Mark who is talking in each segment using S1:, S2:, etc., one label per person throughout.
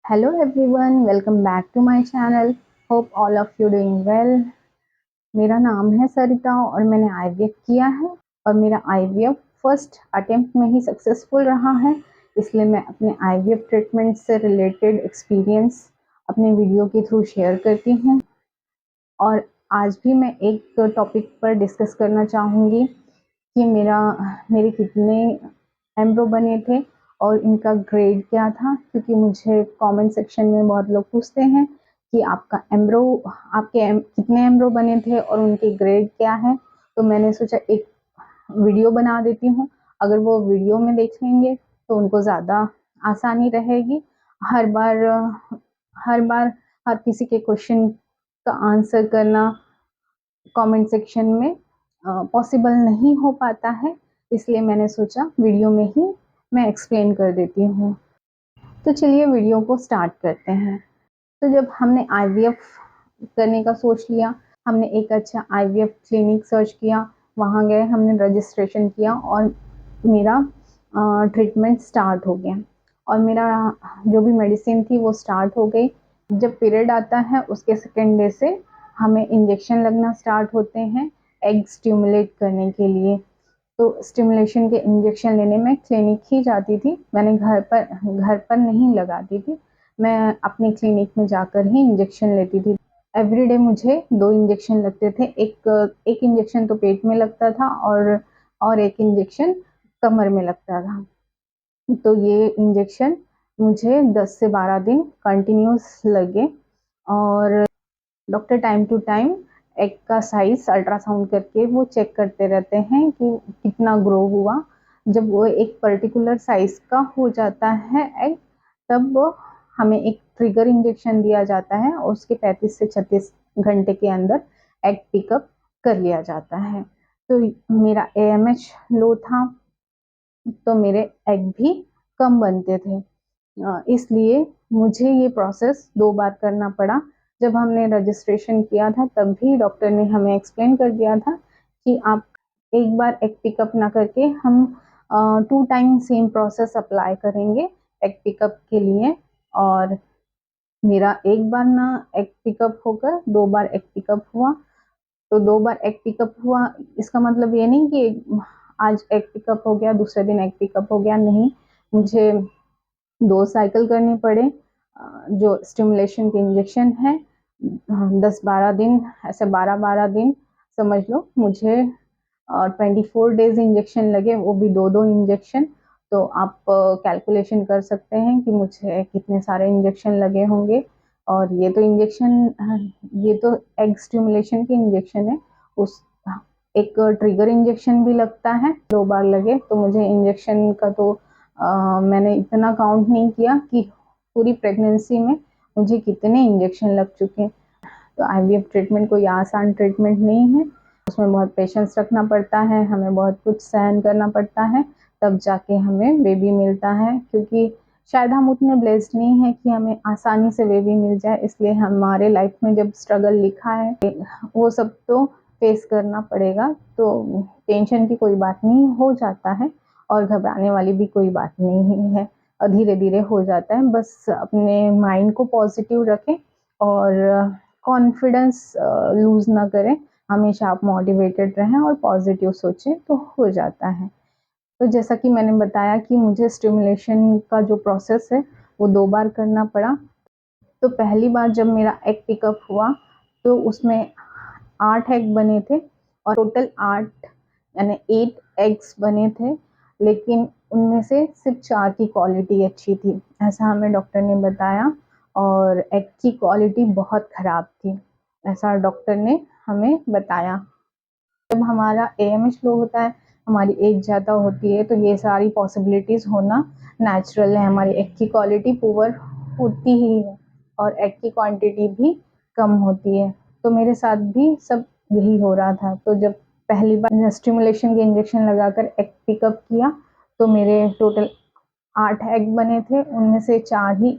S1: Hello everyone, welcome back to my channel. Hope all of you doing well. मेरा नाम है सरिता और मैंने आईवीएफ किया है और मेरा आईवीएफ फर्स्ट अटेम्प्ट में ही सक्सेसफुल रहा है। इसलिए मैं अपने आईवीएफ ट्रीटमेंट से रिलेटेड एक्सपीरियंस अपने वीडियो के थ्रू शेयर करती हूँ। और आज भी मैं एक टॉपिक पर डिस्कस करना चाहूँगी कि मेरे कितने एम्ब्रो बने थे और इनका ग्रेड क्या था, क्योंकि मुझे कमेंट सेक्शन में बहुत लोग पूछते हैं कि कितने एम्ब्रो बने थे और उनके ग्रेड क्या है। तो मैंने सोचा एक वीडियो बना देती हूँ। अगर वो वीडियो में देख लेंगे तो उनको ज़्यादा आसानी रहेगी। हर बार हर बार हर किसी के क्वेश्चन का आंसर करना कमेंट सेक्शन में पॉसिबल नहीं हो पाता है, इसलिए मैंने सोचा वीडियो में ही मैं एक्सप्लेन कर देती हूँ। तो चलिए वीडियो को स्टार्ट करते हैं। तो जब हमने आईवीएफ करने का सोच लिया, हमने एक अच्छा आईवीएफ क्लिनिक सर्च किया, वहाँ गए, हमने रजिस्ट्रेशन किया और मेरा ट्रीटमेंट स्टार्ट हो गया। और मेरा जो भी मेडिसिन थी वो स्टार्ट हो गई। जब पीरियड आता है उसके सेकेंड डे से हमें इंजेक्शन लगना स्टार्ट होते हैं एग स्टिमुलेट करने के लिए। तो स्टिमुलेशन के इंजेक्शन लेने में क्लिनिक ही जाती थी, मैंने घर पर नहीं लगाती थी। मैं अपनी क्लिनिक में जाकर ही इंजेक्शन लेती थी। एवरीडे मुझे 2 इंजेक्शन लगते थे। एक इंजेक्शन तो पेट में लगता था और एक इंजेक्शन कमर में लगता था। तो ये इंजेक्शन मुझे 10 से 12 दिन कंटिन्यूस लगे और doctor time to time egg का साइज अल्ट्रासाउंड करके वो चेक करते रहते हैं कि कितना ग्रो हुआ। जब वो एक पर्टिकुलर साइज का हो जाता है एग, तब वो हमें एक ट्रिगर इंजेक्शन दिया जाता है और उसके 35 से 36 घंटे के अंदर एग पिकअप कर लिया जाता है। तो मेरा एएमएच लो था, तो मेरे एग भी कम बनते थे। इसलिए मुझे ये प्रोसेस 2 बार करना पड़ा। जब हमने रजिस्ट्रेशन किया था तब भी डॉक्टर ने हमें एक्सप्लेन कर दिया था कि आप एक बार एग पिकअप ना करके हम 2 टाइम सेम प्रोसेस अप्लाई करेंगे एग पिकअप के लिए। और मेरा एक बार ना एग पिकअप होकर 2 बार एग पिकअप हुआ। तो 2 बार एग पिकअप हुआ, इसका मतलब ये नहीं कि आज एग पिकअप हो गया दूसरे दिन एग पिकअप हो गया, नहीं। मुझे 2 साइकिल करने पड़े। जो स्टिमुलेशन के इंजेक्शन है 10-12 दिन, ऐसे 12-12 दिन समझ लो मुझे। 24 डेज इंजेक्शन लगे, वो भी 2-2 इंजेक्शन। तो आप कैलकुलेशन कर सकते हैं कि मुझे कितने सारे इंजेक्शन लगे होंगे। और ये तो एग स्टिमुलेशन के इंजेक्शन है। उस एक ट्रिगर इंजेक्शन भी लगता है, 2 बार लगे। तो मुझे इंजेक्शन का तो मैंने इतना काउंट नहीं किया कि पूरी प्रेगनेंसी में मुझे कितने इंजेक्शन लग चुके। तो आईवीएफ ट्रीटमेंट कोई आसान ट्रीटमेंट नहीं है, उसमें बहुत पेशेंस रखना पड़ता है, हमें बहुत कुछ सहन करना पड़ता है, तब जाके हमें बेबी मिलता है। क्योंकि शायद हम उतने ब्लेस्ड नहीं है कि हमें आसानी से बेबी मिल जाए, इसलिए हमारे लाइफ में जब स्ट्रगल लिखा है वो सब तो फेस करना पड़ेगा। तो टेंशन की कोई बात नहीं, हो जाता है और घबराने वाली भी कोई बात नहीं है, और धीरे धीरे हो जाता है। बस अपने माइंड को पॉजिटिव रखें और कॉन्फिडेंस लूज़ ना करें, हमेशा आप मोटिवेटेड रहें और पॉजिटिव सोचें तो हो जाता है। तो जैसा कि मैंने बताया कि मुझे स्टिमुलेशन का जो प्रोसेस है वो 2 बार करना पड़ा। तो पहली बार जब मेरा एग पिकअप हुआ तो उसमें 8 एग बने थे और टोटल 8 यानी 8 एग्स बने थे, लेकिन उनमें से सिर्फ 4 की क्वालिटी अच्छी थी, ऐसा हमें डॉक्टर ने बताया। और एग की क्वालिटी बहुत ख़राब थी, ऐसा डॉक्टर ने हमें बताया। जब हमारा एएमएच लो होता है, हमारी एज ज़्यादा होती है, तो ये सारी पॉसिबिलिटीज़ होना नेचुरल है। हमारी एग की क्वालिटी पुअर होती ही है और एग की क्वांटिटी भी कम होती है। तो मेरे साथ भी सब यही हो रहा था। तो जब पहली बार स्टिमुलेशन के इंजेक्शन लगाकर एग पिकअप किया तो मेरे टोटल 8 एग बने थे, उनमें से 4 ही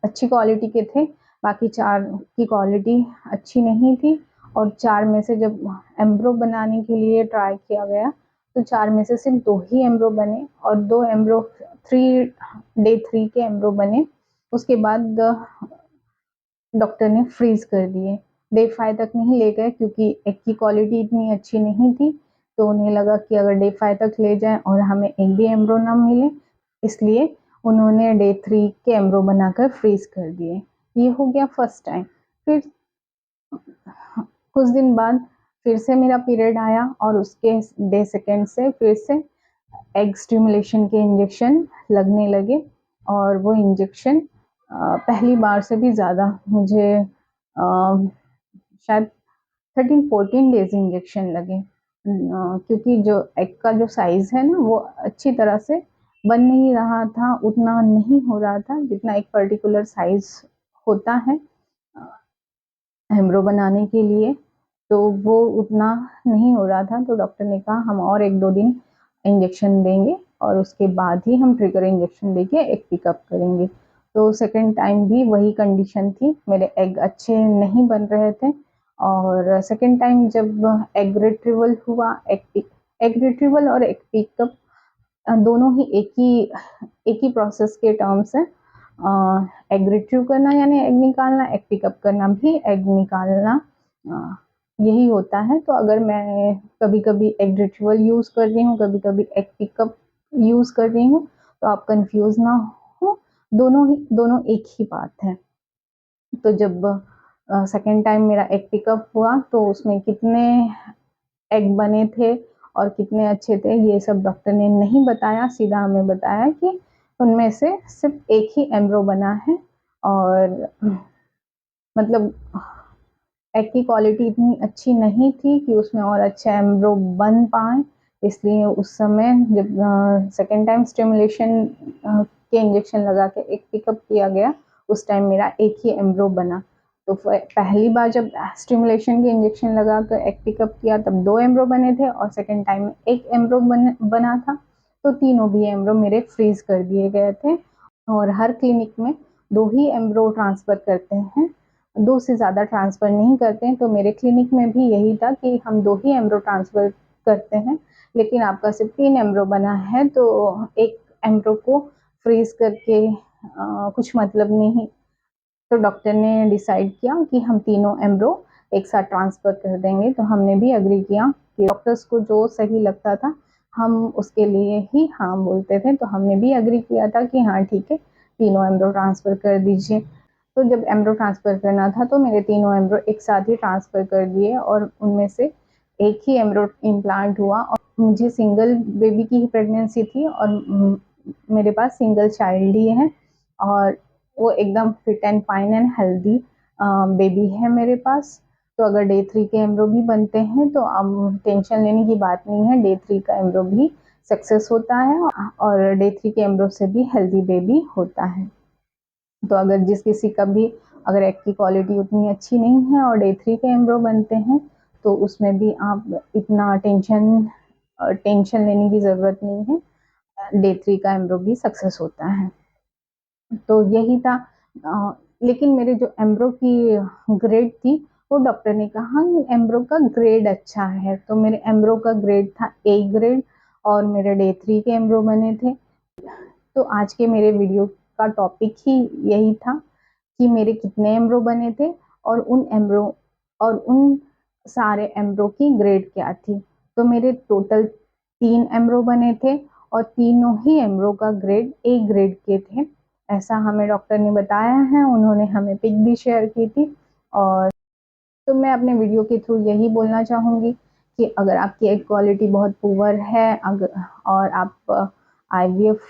S1: अच्छी क्वालिटी के थे, बाकी 4 की क्वालिटी अच्छी नहीं थी। और 4 में से जब एम्ब्रो बनाने के लिए ट्राई किया गया तो 4 में से सिर्फ 2 ही एम्ब्रो बने और 2 एम्ब्रो 3 डे 3 के एम्ब्रो बने, उसके बाद डॉक्टर ने फ्रीज कर दिए, डे 5 तक नहीं ले गए क्योंकि एग की क्वालिटी इतनी अच्छी नहीं थी। तो उन्हें लगा कि अगर डे 5 तक ले जाएं और हमें एक भी एम्ब्रो ना मिले, इसलिए उन्होंने डे 3 के एम्ब्रो बनाकर फ्रीज कर दिए। ये हो गया फर्स्ट टाइम। फिर कुछ दिन बाद फिर से मेरा पीरियड आया और उसके डे सेकेंड से फिर से एग स्टिमुलेशन के इंजेक्शन लगने लगे, और वो इंजेक्शन पहली बार से भी ज़्यादा मुझे शायद 13-14 डेज इंजेक्शन लगे, क्योंकि जो एग का जो साइज़ है ना वो अच्छी तरह से बन नहीं रहा था, उतना नहीं हो रहा था जितना एक पर्टिकुलर साइज़ होता है एम्ब्रो बनाने के लिए। तो वो उतना नहीं हो रहा था, तो डॉक्टर ने कहा हम और 1-2 दिन इंजेक्शन देंगे और उसके बाद ही हम ट्रिगर इंजेक्शन देके एग पिकअप करेंगे। तो सेकेंड टाइम भी वही कंडीशन थी, मेरे एग अच्छे नहीं बन रहे थे, और सेकेंड टाइम जब एग रिट्रीवल हुआ, एग रिट्रीवल और एग पिकअप दोनों ही एक ही प्रोसेस के टर्म्स हैं। एग रिट्रीव करना यानी एग निकालना, एग पिकअप करना भी एग निकालना, यही होता है। तो अगर मैं कभी कभी एग रिट्रीवल यूज़ कर रही हूँ, कभी कभी एग पिकअप यूज़ कर रही हूँ, तो आप कंफ्यूज ना हो, दोनों एक ही बात है। तो जब सेकेंड टाइम मेरा एग पिकअप हुआ तो उसमें कितने एग बने थे और कितने अच्छे थे ये सब डॉक्टर ने नहीं बताया, सीधा हमें बताया कि उनमें से सिर्फ एक ही एम्ब्रो बना है, और मतलब एग की क्वालिटी इतनी अच्छी नहीं थी कि उसमें और अच्छे एम्ब्रो बन पाए। इसलिए उस समय जब सेकेंड टाइम स्टिमुलेशन के इंजेक्शन लगा के एग पिकअप किया गया, उस टाइम मेरा एक ही एम्ब्रो बना। तो पहली बार जब स्टिमुलेशन के इंजेक्शन लगा कर एग पिकअप किया तब 2 एम्ब्रो बने थे, और सेकेंड टाइम में एक एम्ब्रो बना था। तो तीनों भी एम्ब्रो मेरे फ्रीज कर दिए गए थे, और हर क्लिनिक में 2 ही एम्ब्रो ट्रांसफ़र करते हैं, 2 से ज़्यादा ट्रांसफ़र नहीं करते हैं। तो मेरे क्लिनिक में भी यही था कि हम 2 ही एम्ब्रो ट्रांसफ़र करते हैं, लेकिन आपका सिर्फ 3 एम्ब्रो बना है तो एक एम्ब्रो को फ्रीज करके कुछ मतलब नहीं। तो डॉक्टर ने डिसाइड किया कि हम तीनों एम्ब्रो एक साथ ट्रांसफ़र कर देंगे। तो हमने भी एग्री किया कि डॉक्टर्स को जो सही लगता था हम उसके लिए ही हाँ बोलते थे। तो हमने भी एग्री किया था कि हाँ ठीक है, तीनों एम्ब्रो ट्रांसफ़र कर दीजिए। तो जब एम्ब्रो ट्रांसफ़र करना था तो मेरे तीनों एम्ब्रो एक साथ ही ट्रांसफ़र कर दिए, और उनमें से एक ही एम्ब्रो इम्प्लांट हुआ। और मुझे सिंगल बेबी की ही प्रेगनेंसी थी, और मेरे पास सिंगल चाइल्ड ही है, और वो एकदम fit and fine and healthy baby है मेरे पास। तो अगर डे 3 के एम्ब्रो भी बनते हैं तो अब टेंशन लेने की बात नहीं है, डे 3 का एम्ब्रो भी सक्सेस होता है, और डे 3 के एम्ब्रो से भी हेल्दी बेबी होता है। तो अगर जिस किसी का भी अगर एग की क्वालिटी उतनी अच्छी नहीं है और डे 3 के एम्ब्रो बनते हैं, तो उसमें भी आप इतना टेंशन लेने की ज़रूरत नहीं है, डे 3 का एम्ब्रो भी सक्सेस होता है। तो यही था। लेकिन मेरे जो एम्ब्रो की ग्रेड थी, वो डॉक्टर ने कहा एम्ब्रो का ग्रेड अच्छा है, तो मेरे एम्ब्रो का ग्रेड था ए ग्रेड, और मेरे डे 3 के एम्ब्रो बने थे। तो आज के मेरे वीडियो का टॉपिक ही यही था कि मेरे कितने एम्ब्रो बने थे, और उन सारे एम्ब्रो की ग्रेड क्या थी। तो मेरे टोटल 3 एम्ब्रो बने थे, और तीनों ही एम्ब्रो का ग्रेड ए ग्रेड के थे, ऐसा हमें डॉक्टर ने बताया है। उन्होंने हमें पिक भी शेयर की थी। और तो मैं अपने वीडियो के थ्रू यही बोलना चाहूँगी कि अगर आपकी एग क्वालिटी बहुत पुअर है, अगर और आप आईवीएफ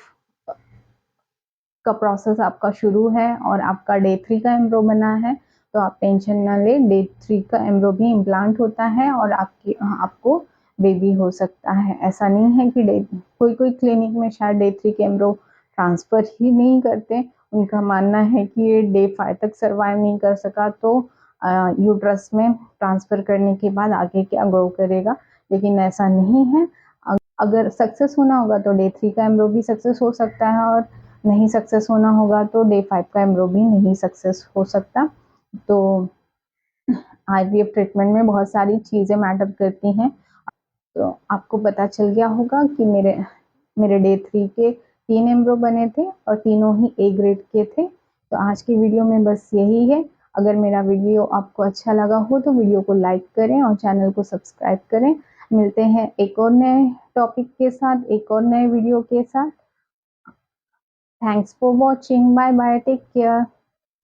S1: का प्रोसेस आपका शुरू है और आपका डे 3 का एम्ब्रो बना है, तो आप टेंशन ना लें, डे 3 का एम्ब्रो भी इम्प्लांट होता है और आपको बेबी हो सकता है। ऐसा नहीं है कि कोई क्लिनिक में शायद डे 3 के एम्ब्रो ट्रांसफ़र ही नहीं करते, उनका मानना है कि ये डे 5 तक सर्वाइव नहीं कर सका तो यूट्रस में ट्रांसफ़र करने के बाद आगे क्या ग्रो करेगा, लेकिन ऐसा नहीं है। अगर सक्सेस होना होगा तो डे 3 का एम्ब्रो भी सक्सेस हो सकता है, और नहीं सक्सेस होना होगा तो डे 5 का एम्ब्रो भी नहीं सक्सेस हो सकता। तो आईवीएफ ट्रीटमेंट में बहुत सारी चीज़ें मैटर करती हैं। तो आपको पता चल गया होगा कि मेरे डे 3 के 3 एम्ब्रो बने थे और तीनों ही ए ग्रेड के थे। तो आज की वीडियो में बस यही है। अगर मेरा वीडियो आपको अच्छा लगा हो तो वीडियो को लाइक करें और चैनल को सब्सक्राइब करें। मिलते हैं एक और नए टॉपिक के साथ, एक और नए वीडियो के साथ। Thanks for watching. Bye bye, take care.